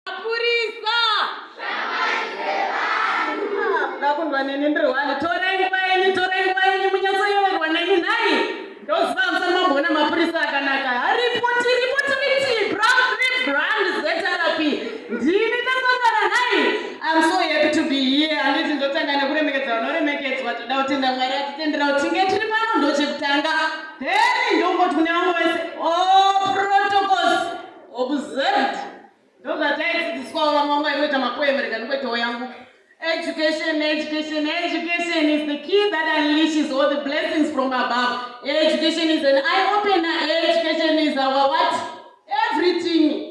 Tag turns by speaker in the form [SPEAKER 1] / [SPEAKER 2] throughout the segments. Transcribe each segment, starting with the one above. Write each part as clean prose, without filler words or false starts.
[SPEAKER 1] Mupurisa! Ndakundwa neni ndiri wani. Torai nguva yenyu munyatsoyeverwa neni nhai. Ndoziva musana mambona mapurisa akanaka. Ripoti brand zetherapy. Ndini ndasangana nhai. I'm so happy to be here. Handiti ndotanga nekuremekedza vanoremekedzwa. Toda kutenda Mwari atitendera kuti tinge tiri pano ndochekutanga. Then ndongoti kune vamwe vese. All protocols observed. Ndozvataidzidziswawo vamwe vamwe vanoita mapoemereka ndokuitawo yangu. Education is the key that unleashes all the blessings from above. Education is an eye-opener. Education is our what? Everything.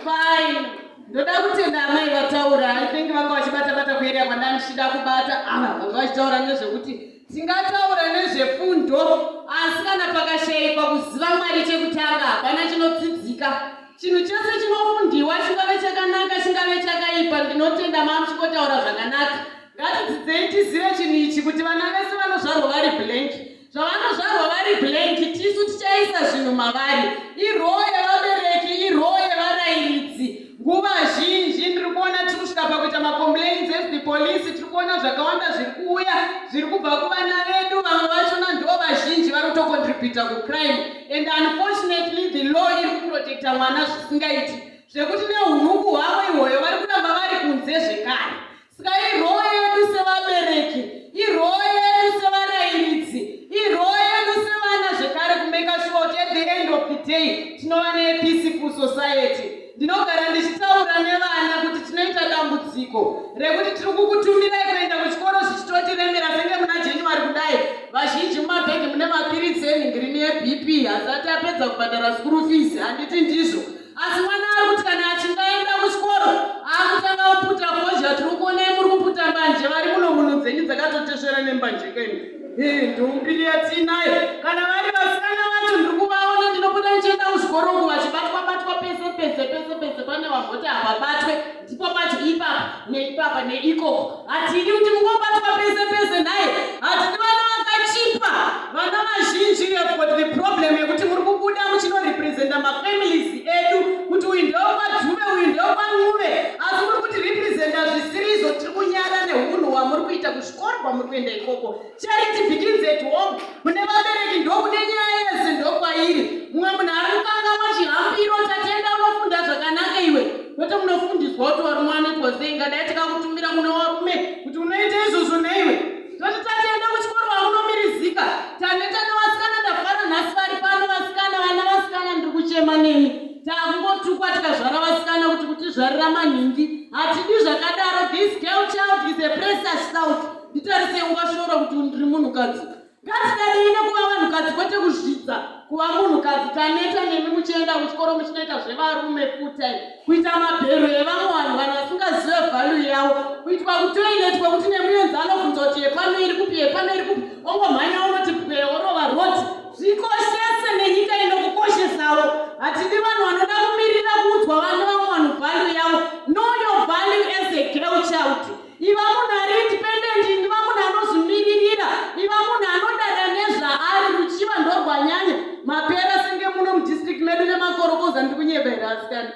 [SPEAKER 1] Fine. Ndoda kutenda amai vataura. I think vanga vachibata kueria kwandanichida kubata. Vanga vachitaura nezvekuti tingataura nezvefundo asi kana pakashayikwa kuziva Mwari chekutanga hapana chinodzidzika. Chinhu chose chinofundiwa chingave chakanaka chingave chakaipa ndinotenda mamuchikotaura zvakanaka. Ngatidzidzei tizive chinhu ichi kuti vana vese vanozvarwa vari blank. Zvavanozvarwa vari blank tisu tichaisa zvinhu mavari. Iroho yevabereki, iroho yevarairidzi. Nguva zhinji ndiri kuona tiri kusvika pakuita macomplaints the police, tiri kuona zvakawanda zviri kuuya zviri kubva kuvana vedu, vamwe vachona ndo vazhinji vari kutocontributa kucrime, and unfortunately the law iri kuprotecta mwana zvisingaiti, zvekuti neunuku hwavo ihwoyo vari kuramba vari kunze zvekare. Saka iroho yedu sevabereki, iroho yedu sevarairidzi, iroho yedu sevana zvekare kumeka sure kuti at the end of the day tinova nepeaceful society. Ndinogara ndichitaura nevana kuti tinoita dambudziko rekuti tiri kukutumirai kuenda kuchikoro zvichitotiremera senge muna January kudai. Vazhinji mumabhegi mune mapiritsi enhingirini yeBP asati apedza kubhadhara school fees. Handiti ndizvo, asi mwana ari kuti kana achingaenda kuchikoro akutanga kuputa fozha. Tiri kuonai muri kuputa mbanje vari muno munhu dzenyu dzakatotesvera nembanje kenyu. Ndombi yatinayo kana vari vasikana vacho ndiri kuvaona. Ndinopota ndichienda kuchikoro uku vachibatwa pese pane vavhoti havabatwe ndipo pacho ipapa neikoko. Hatidi kuti mungobatwa pese naye. Hatidi vana vakachipa, vana vazhinji got the problem yekuti muri kubuda muchinorepresenta mafamilies edu kuti uyu ndewakwadzuve uyu ndewakwan'uve, asi muri kuti representa zvisirizo. Tiri kunyara neunhu hwamuri kuita kuzvikoro kwamuri kuenda ikoko. Charity begins at home. Mune vabereki ndokune nyaya yese ndokwairi. Mumwe munhu ari kukangamwa chihambiro tatenda unofunda zvakanaka iwe. Kwete munofundiswa kuti wari mwana twose ingadai tikakutumira kune varume kuti unoita izvozvo neiwe. Toti tatenda kuchikoro hakunomirizika. Taneta nevasikana ndafara nhasi vari pano vasikana, vana vasikana ndiri kuchema nemi. Takungotukwa tikazvara vasikana kuti kutizvarira manhingi. Hatidi zvakadaro. This girl child is a precious child. Nditarisei ungashora kuti ndiri munhukadzi. Ngatidadei nekuva vanhukadzi kwete kuzvidza kuva munhukadzi. Taneta nemi muchienda kuchikoro muchinoita zvevarume full time, kuita mabhero evamwe vanhu vasingazive value yavo, kuitwa kutoilet kwekuti nemuenzi anobvunza kuti yepano iri kupi yepano iri kupi, ongomhanya unoti pwe orova roti. Zvikoshese nenyika inokukoshesawo. Hatidi vanhu vanoda kumirira kuudzwa vana vamwe vanhu value yavo. Know your value as a girl child. Iva munhu ari independent, iva munhu anozvimiririra, iva munhu anodada nezvaari ruchiva ndorwanyanya. Mapera senge muno mudistrict medu nemakorokoza ndiri kunyebera asikana.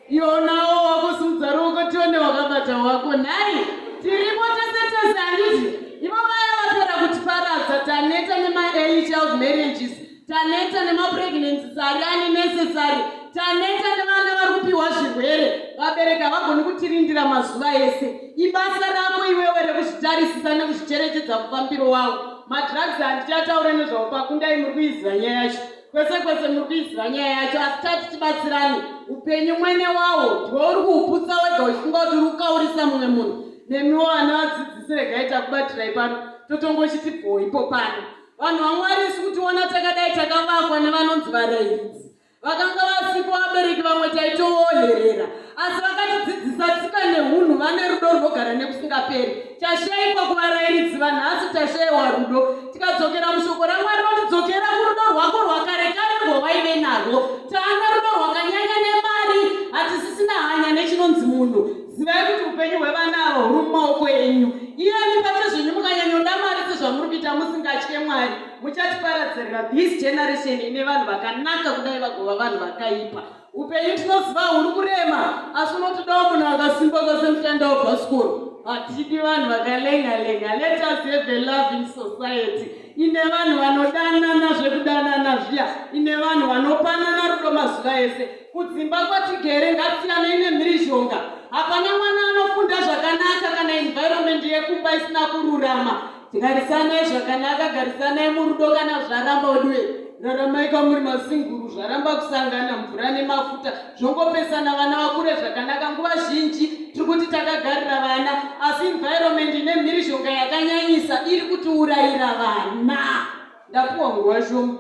[SPEAKER 1] Ionawo wakusimudza ruoko tione wakabata wako. Nhai tiripo tese handiti. Ivo vaya vapera kutiparadza. Taneta nema-early child marriages, taneta nema-pregnancies ari unnecessary, taneta nevana vari kupiwa zvirwere. Vabereki havagoni kutirindira mazuva ese. Ibasa rako iwewe rekuzvitarisisa nekuzvicherechedza mufambiro wavo. Madrugs handichataura nezvavo pakundai muri kuiziva nyaya yacho. Kwese muri kuiziva nyaya yacho, asi tati tibatsirane. Upenyu mwene wawo ndiwo uri kuhuputsa wega uchifunga kuti uri kukaurisa mumwe munhu. Nemiwo vana vadzidzisi regai takubatirai pano totongochiti bhoipo pano. Vanhu vaMwari isi kutiona takadai takavakwa nevanonzi varairidzi. Vakanga vasipo vabereki vamwe taitovoherera, asi vakatidzidzisa tsika neunhu. Vane rudo runogara nekusingaperi. Tashayikwa kuvarairidzi vanhasi, tashayiwa rudo. Tikadzokera mushoko raMwari rotidzokera kurudo rwako rwakare rwawaive narwo. Taana rudo rwakanyanya nemari, hatisisina hanya nechinonzi munhu. Zivai kuti upenyu hwevana avo huri mumaoko enyu. Iyeni pachezvenyu mukanyanyoda mari sezvamuri kuita musingatye Mwari, muchatiparadzirira this generation ine vanhu vakanaka kudai vagova vanhu vakaipa. Upenyu tinoziva huri kurema, asi unotodawo munhu akasimba semushanda webhasikoro. Hatidi vanhu vakalenga-lenga. Let us have a loving society. Ine vanhu vanodanana zvekudanana zviya. Ine vanhu vanopanana rudo mazuva ese. Kudzimba kwatigere ngatisiyane nemhirizhonga. Hapana mwana anofunda zvakanaka kana environment yekumba isina kururama. Garisanai zvakanaka, garisanai murudo kana zvaramba odiwe. Raramaika muri masinguru, zvaramba kusangana mvura nemafuta. Zvongopesana vana vakure zvakanaka. Nguva zhinji tiri kuti takagarira vana, asi environment ine mhirizhonga yakanyanyisa iri kutiurayira vana. Ndapuwa nguva shoma.